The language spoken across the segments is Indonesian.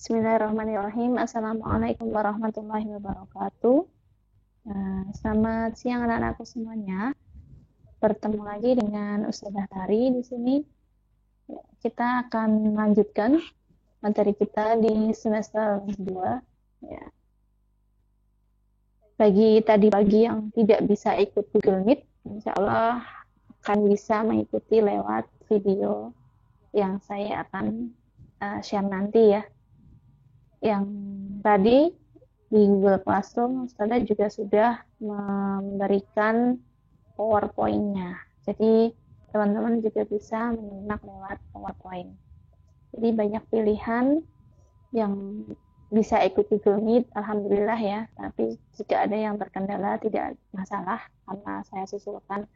Bismillahirrahmanirrahim. Assalamualaikum warahmatullahi wabarakatuh. Selamat siang anak-anakku semuanya. Bertemu lagi dengan Ustazah Tari di sini. Kita akan melanjutkan materi kita di semester 2. Ya. Bagi yang tidak bisa ikut Google Meet, insya Allah akan bisa mengikuti lewat video yang saya akan share nanti ya. Yang tadi di Google Classroom, Ustazah juga sudah memberikan PowerPoint-nya. Jadi, teman-teman juga bisa menyimak lewat PowerPoint. Jadi, banyak pilihan yang bisa ikut Google Meet, alhamdulillah ya. Tapi, jika ada yang terkendala, tidak masalah, karena saya susulkan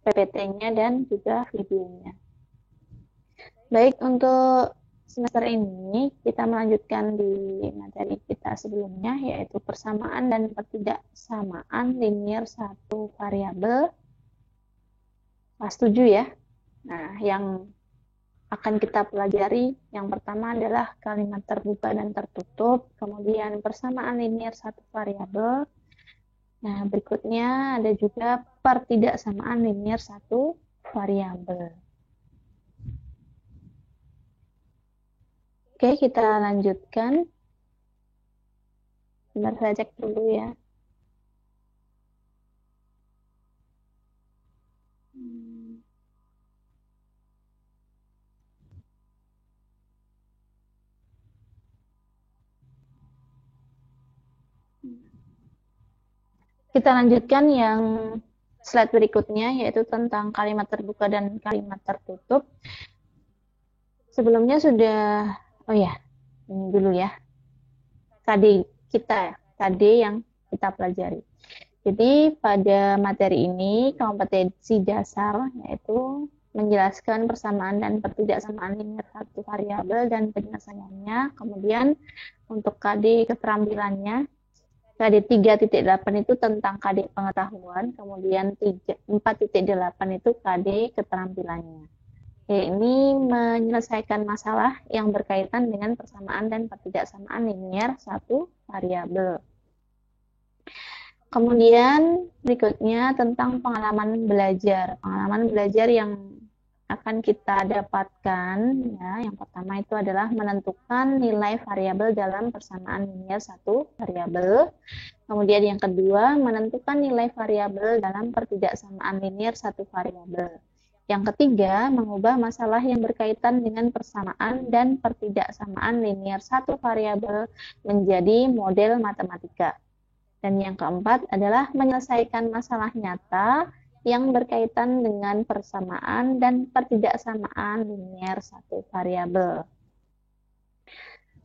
PPT-nya dan juga videonya. Baik, untuk semester ini kita melanjutkan di materi kita sebelumnya, yaitu persamaan dan ketidaksamaan linear satu variabel kelas 7 ya. Nah, yang akan kita pelajari yang pertama adalah kalimat terbuka dan tertutup, kemudian persamaan linear satu variabel. Nah, berikutnya ada juga pertidaksamaan linear satu variabel. Oke, kita lanjutkan. Bentar, saya cek dulu ya. Kita lanjutkan yang slide berikutnya, yaitu tentang kalimat terbuka dan kalimat tertutup. Sebelumnya sudah, ini dulu ya. KD yang kita pelajari. Jadi pada materi ini kompetensi dasar yaitu menjelaskan persamaan dan pertidaksamaan linear satu variabel dan penyelesaiannya. Kemudian untuk KD keterampilannya, KD 3.8 itu tentang KD pengetahuan, kemudian 4.8 itu KD keterampilannya. Ini menyelesaikan masalah yang berkaitan dengan persamaan dan pertidaksamaan linear satu variabel. Kemudian berikutnya tentang pengalaman belajar. Pengalaman belajar yang akan kita dapatkan, ya, yang pertama itu adalah menentukan nilai variabel dalam persamaan linear satu variabel. Kemudian yang kedua, menentukan nilai variabel dalam pertidaksamaan linear satu variabel. Yang ketiga, mengubah masalah yang berkaitan dengan persamaan dan pertidaksamaan linear satu variabel menjadi model matematika. Dan yang keempat adalah menyelesaikan masalah nyata yang berkaitan dengan persamaan dan pertidaksamaan linear satu variabel.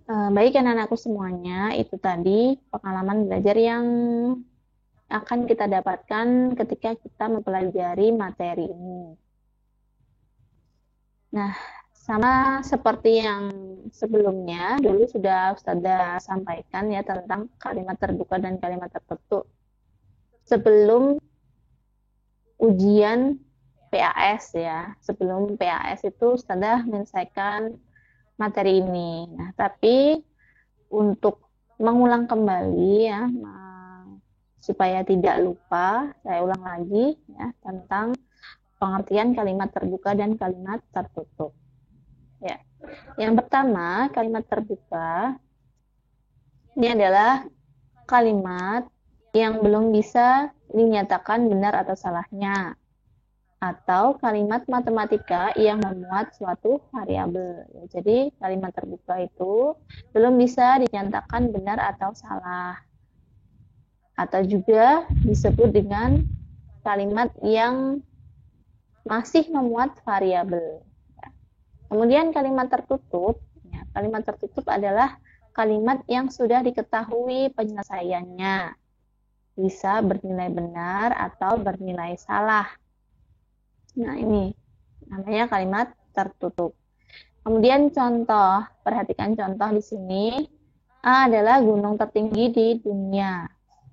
Baik anak-anakku semuanya, itu tadi pengalaman belajar yang akan kita dapatkan ketika kita mempelajari materi ini. Nah, sama seperti yang sebelumnya, dulu sudah Ustazah sampaikan ya tentang kalimat terbuka dan kalimat tertutup. Sebelum ujian PAS ya, sebelum PAS itu Ustazah menyelesaikan materi ini. Nah, tapi untuk mengulang kembali ya, supaya tidak lupa, saya ulang lagi ya tentang pengertian kalimat terbuka dan kalimat tertutup. Ya. Yang pertama, kalimat terbuka ini adalah kalimat yang belum bisa dinyatakan benar atau salahnya, atau kalimat matematika yang memuat suatu variabel. Jadi, kalimat terbuka itu belum bisa dinyatakan benar atau salah, atau juga disebut dengan kalimat yang masih memuat variabel. Kemudian kalimat tertutup, ya, kalimat tertutup adalah kalimat yang sudah diketahui penyelesaiannya, bisa bernilai benar atau bernilai salah. Nah, ini namanya kalimat tertutup. Kemudian contoh, perhatikan contoh di sini. A adalah gunung tertinggi di dunia.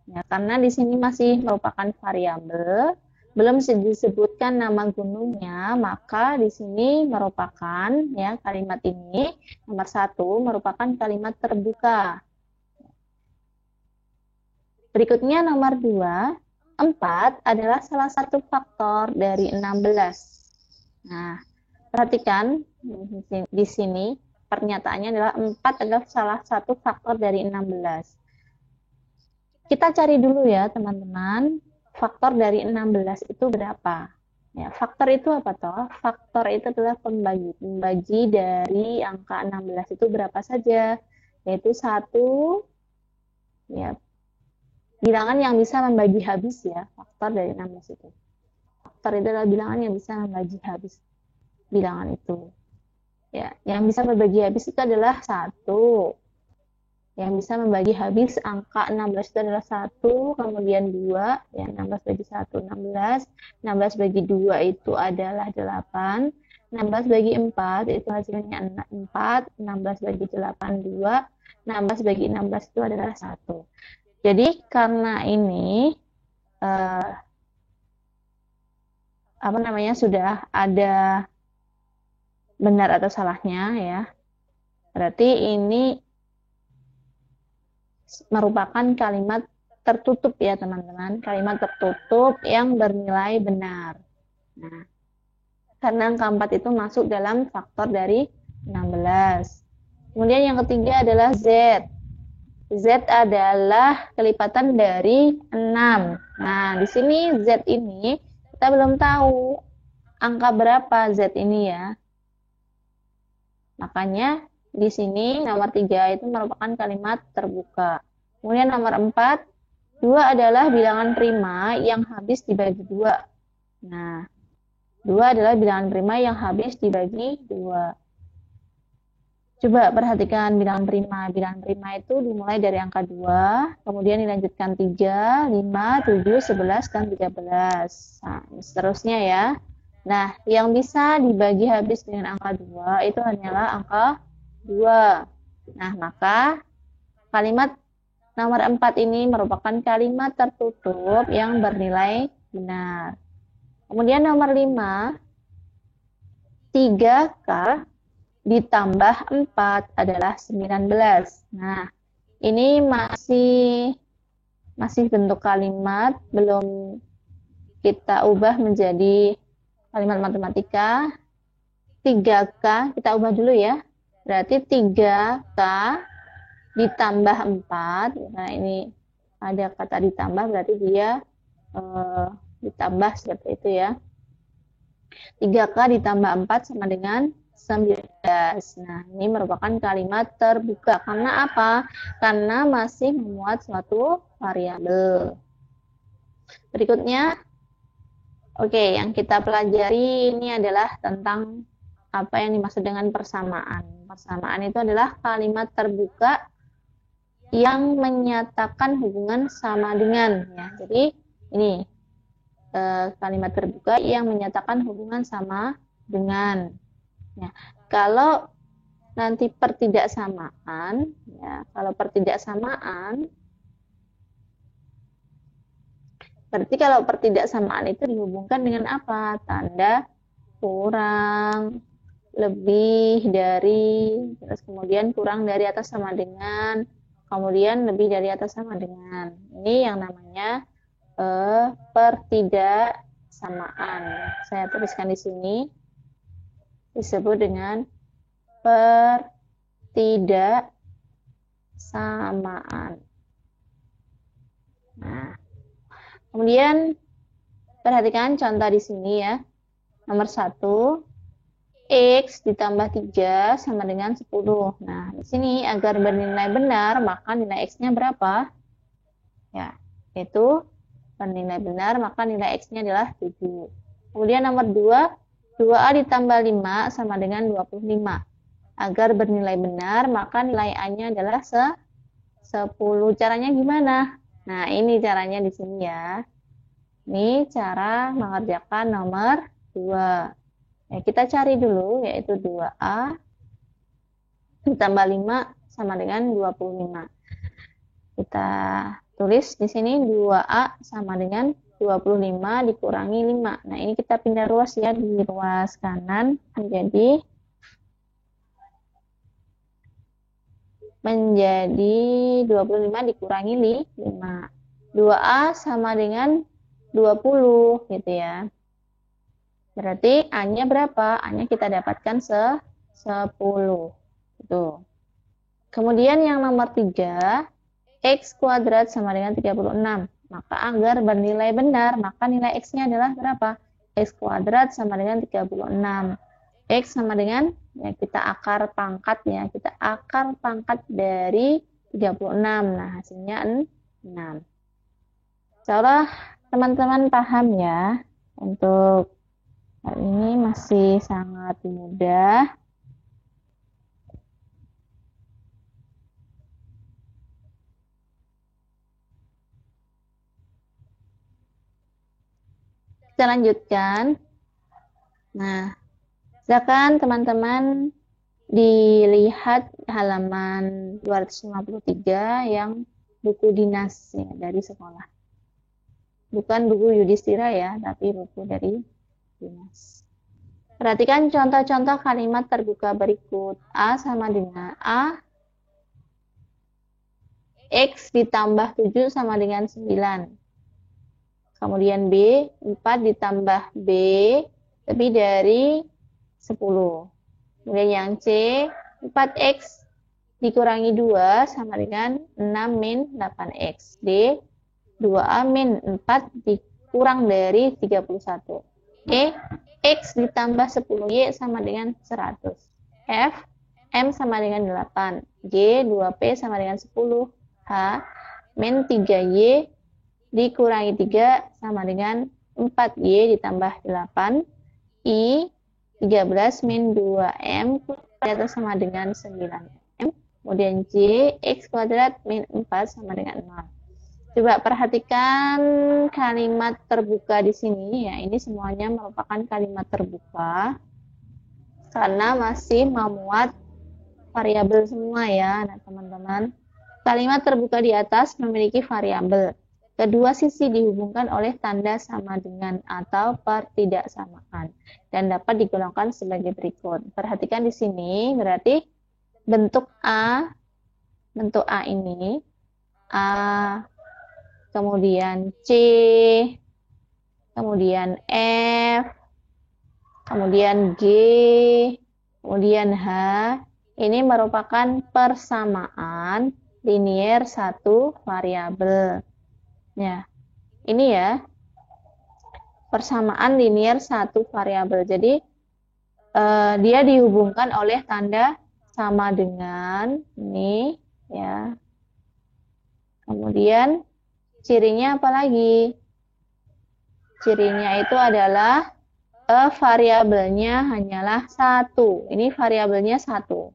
Ya, karena di sini masih merupakan variabel, belum disebutkan nama gunungnya, maka di sini merupakan ya kalimat ini nomor 1 merupakan kalimat terbuka. Berikutnya nomor 2, 4 adalah salah satu faktor dari 16. Nah, perhatikan di sini pernyataannya adalah 4 adalah salah satu faktor dari 16. Kita cari dulu ya teman-teman, faktor dari 16 itu berapa? Ya, faktor itu apa toh? Faktor itu adalah pembagi dari angka 16 itu berapa saja? Yaitu 1, ya, bilangan yang bisa membagi habis ya, faktor dari 16 itu. Faktor itu adalah bilangan yang bisa membagi habis bilangan itu. Ya, yang bisa membagi habis itu adalah 1. Yang bisa membagi habis angka 16 itu adalah 1, kemudian 2, ya 16 bagi 1, 16, 16 bagi 2 itu adalah 8, 16 bagi 4 itu hasilnya 4, 16 bagi 8, 2, 16 bagi 16 itu adalah 1. Jadi karena ini sudah ada benar atau salahnya ya, berarti ini merupakan kalimat tertutup ya teman-teman, kalimat tertutup yang bernilai benar. Nah, karena angka 4 itu masuk dalam faktor dari 16. Kemudian yang ketiga adalah Z. Z adalah kelipatan dari 6. Nah, di sini Z ini kita belum tahu angka berapa Z ini ya. Makanya di sini nomor 3 itu merupakan kalimat terbuka. Kemudian nomor 4, 2 adalah bilangan prima yang habis dibagi 2. Nah, 2 adalah bilangan prima yang habis dibagi 2. Coba perhatikan bilangan prima. Bilangan prima itu dimulai dari angka 2, kemudian dilanjutkan 3, 5, 7, 11, dan 13. Nah, seterusnya ya. Nah, yang bisa dibagi habis dengan angka 2 itu hanyalah angka 2. Nah, maka kalimat nomor 4 ini merupakan kalimat tertutup yang bernilai benar. Kemudian nomor 5, 3K ditambah 4 adalah 19. Nah, ini masih bentuk kalimat, belum kita ubah menjadi kalimat matematika. 3K, kita ubah dulu ya. Berarti 3K ditambah 4. Nah, ini ada kata ditambah, berarti dia ditambah seperti itu ya. 3K ditambah 4 sama dengan 19. Nah, ini merupakan kalimat terbuka. Karena apa? Karena masih memuat suatu variabel. Berikutnya, oke, yang kita pelajari ini adalah tentang apa yang dimaksud dengan persamaan. Persamaan itu adalah kalimat terbuka yang menyatakan hubungan sama dengan. Ya. Jadi ini kalimat terbuka yang menyatakan hubungan sama dengan. Ya. Kalau nanti pertidaksamaan, ya, berarti kalau pertidaksamaan itu dihubungkan dengan apa? Tanda kurang, lebih dari, terus kemudian kurang dari atas sama dengan, kemudian lebih dari atas sama dengan. Ini yang namanya pertidaksamaan. Saya tuliskan di sini, disebut dengan pertidaksamaan. Nah, kemudian perhatikan contoh di sini ya. Nomor 1, X ditambah 3 sama dengan 10. Nah, di sini agar bernilai benar, maka nilai X-nya berapa? Ya, itu bernilai benar, maka nilai X-nya adalah 7. Kemudian nomor 2, 2A ditambah 5 sama dengan 25. Agar bernilai benar, maka nilai A-nya adalah 10. Caranya gimana? Nah, ini caranya di sini ya. Ini cara mengerjakan nomor 2. Ya, kita cari dulu, yaitu 2A ditambah 5 sama dengan 25. Kita tulis di sini 2A sama dengan 25 dikurangi 5. Nah, ini kita pindah ruas ya, di ruas kanan menjadi 25 dikurangi 5. 2A sama dengan 20 gitu ya. Berarti A-nya berapa? A-nya kita dapatkan 10. Gitu. Kemudian yang nomor 3, X kuadrat sama dengan 36. Maka agar bernilai benar, maka nilai X-nya adalah berapa? X kuadrat sama dengan 36. X sama dengan, ya kita akar pangkat ya. Kita akar pangkat dari 36. Nah, hasilnya 6. Insyaallah teman-teman paham ya. Untuk hal ini masih sangat mudah. Kita lanjutkan. Nah, silakan teman-teman dilihat halaman 253 yang buku dinas ya, dari sekolah. Bukan buku Yudhistira ya, tapi buku dari dinas. Perhatikan contoh-contoh kalimat terbuka berikut. A sama dengan A, X ditambah 7 sama dengan 9. Kemudian B, 4 ditambah B lebih dari 10. Kemudian yang C, 4X dikurangi 2 sama dengan 6 min 8X. D, 2A min 4 dikurang dari 31. E, X ditambah 10Y sama dengan 100. F, M sama dengan 8. G, 2P sama dengan 10. H, min 3Y dikurangi 3 sama dengan 4Y ditambah 8. I, 13 min 2M di atas sama dengan 9M. Kemudian J, X kuadrat min 4 sama dengan 0. Coba perhatikan kalimat terbuka di sini ya. Ini semuanya merupakan kalimat terbuka karena masih memuat variabel semua ya. Nah, teman-teman, kalimat terbuka di atas memiliki variabel. Kedua sisi dihubungkan oleh tanda sama dengan atau pertidaksamaan dan dapat digolongkan sebagai berikut. Perhatikan di sini berarti bentuk A ini A, kemudian C, kemudian F, kemudian G, kemudian H. Ini merupakan persamaan linier satu variabel. Ya, ini ya, persamaan linier satu variabel. Jadi, dia dihubungkan oleh tanda sama dengan ini, ya. Kemudian, cirinya apa lagi? Cirinya itu adalah variabelnya hanyalah 1. Ini variabelnya 1.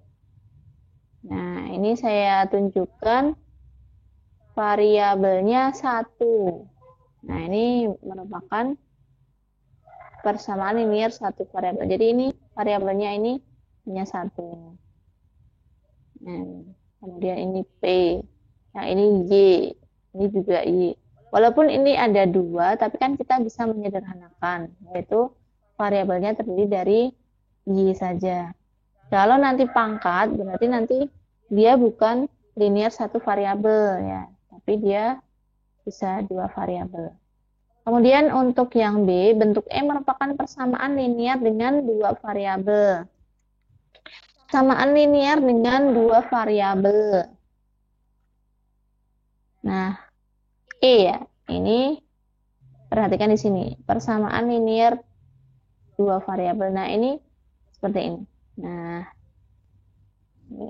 Nah, ini saya tunjukkan variabelnya 1. Nah, ini merupakan persamaan linier satu variabel. Jadi ini variabelnya ini hanya 1. Nah, kemudian ini P. Nah, ini Y. Ini juga Y. Walaupun ini ada 2, tapi kan kita bisa menyederhanakan, yaitu variabelnya terdiri dari Y saja. Kalau nanti pangkat, berarti nanti dia bukan linier satu variabel ya, tapi dia bisa 2 variabel. Kemudian untuk yang B, bentuk E merupakan persamaan linier dengan 2 variabel. Persamaan linier dengan 2 variabel. Nah, E ya, ini perhatikan di sini, persamaan linier 2 variabel. Nah, ini seperti ini. Nah, ini.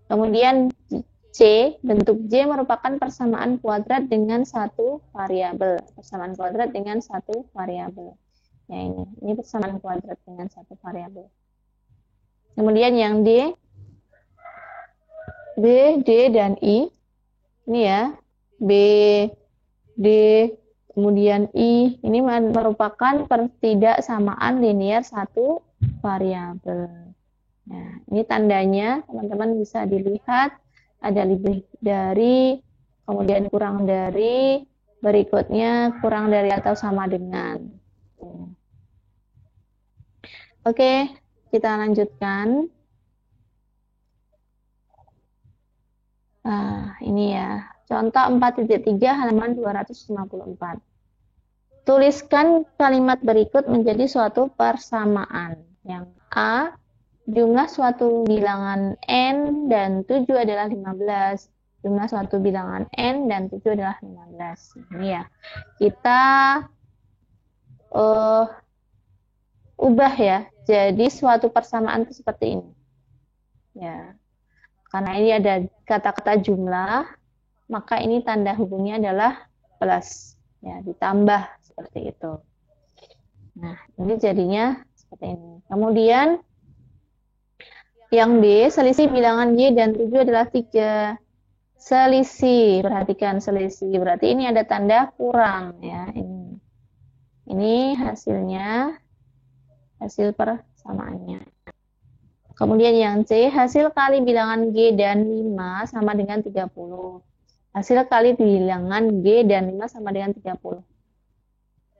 Kemudian C, bentuk J merupakan persamaan kuadrat dengan 1 variabel. Persamaan kuadrat dengan 1 variabel. Ya, ini persamaan kuadrat dengan 1 variabel. Kemudian yang D, B, D, dan I. Ini ya, B, D, kemudian I. Ini merupakan pertidaksamaan linier satu variabel. Nah, ini tandanya, teman-teman bisa dilihat. Ada lebih dari, kemudian kurang dari, berikutnya kurang dari atau sama dengan. Oke, kita lanjutkan. Nah, ini ya. Contoh 4.3 halaman 254. Tuliskan kalimat berikut menjadi suatu persamaan. Yang A, jumlah suatu bilangan N dan 7 adalah 15. Jumlah suatu bilangan N dan 7 adalah 15. Ini ya. Kita ubah ya. Jadi suatu persamaan itu seperti ini. Ya. Karena ini ada kata-kata jumlah, maka ini tanda hubungnya adalah plus. Ya, ditambah seperti itu. Nah, ini jadinya seperti ini. Kemudian yang B, selisih bilangan Y dan 7 adalah 3. Selisih, perhatikan selisih. Berarti ini ada tanda kurang ya. Ini hasilnya, hasil persamaannya. Kemudian yang C, hasil kali bilangan G dan 5 sama dengan 30. Hasil kali bilangan G dan 5 sama dengan 30.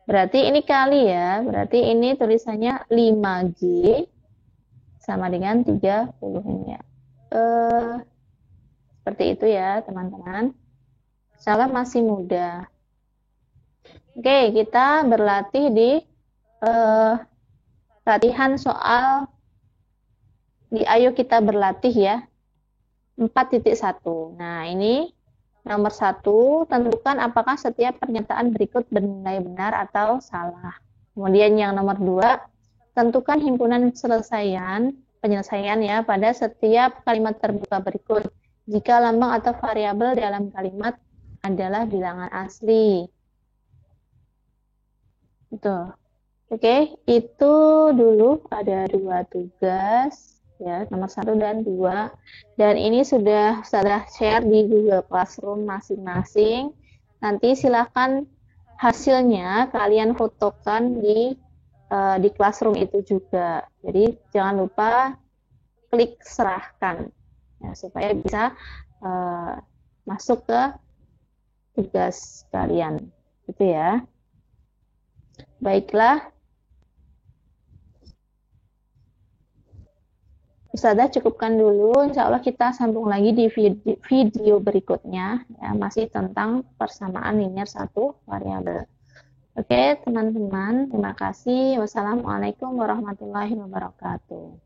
Berarti ini kali ya, berarti ini tulisannya 5G sama dengan 30 ini ya. Seperti itu ya teman-teman. Salah masih muda. Oke, kita berlatih di latihan soal di Ayo Kita Berlatih ya. 4.1. Nah, ini nomor 1, tentukan apakah setiap pernyataan berikut bernilai benar atau salah. Kemudian yang nomor 2, tentukan himpunan penyelesaian ya pada setiap kalimat terbuka berikut. Jika lambang atau variabel dalam kalimat adalah bilangan asli. Itu. Oke, itu dulu ada 2 tugas ya, nomor 1 dan 2. Dan ini sudah share di Google Classroom masing-masing. Nanti silakan hasilnya kalian fotokan di Classroom itu juga. Jadi jangan lupa klik serahkan ya, supaya bisa masuk ke tugas kalian. Gitu ya. Baiklah. Ustazah cukupkan dulu, insya Allah kita sambung lagi di video berikutnya, ya, masih tentang persamaan linear satu variabel. Oke, teman-teman, terima kasih. Wassalamualaikum warahmatullahi wabarakatuh.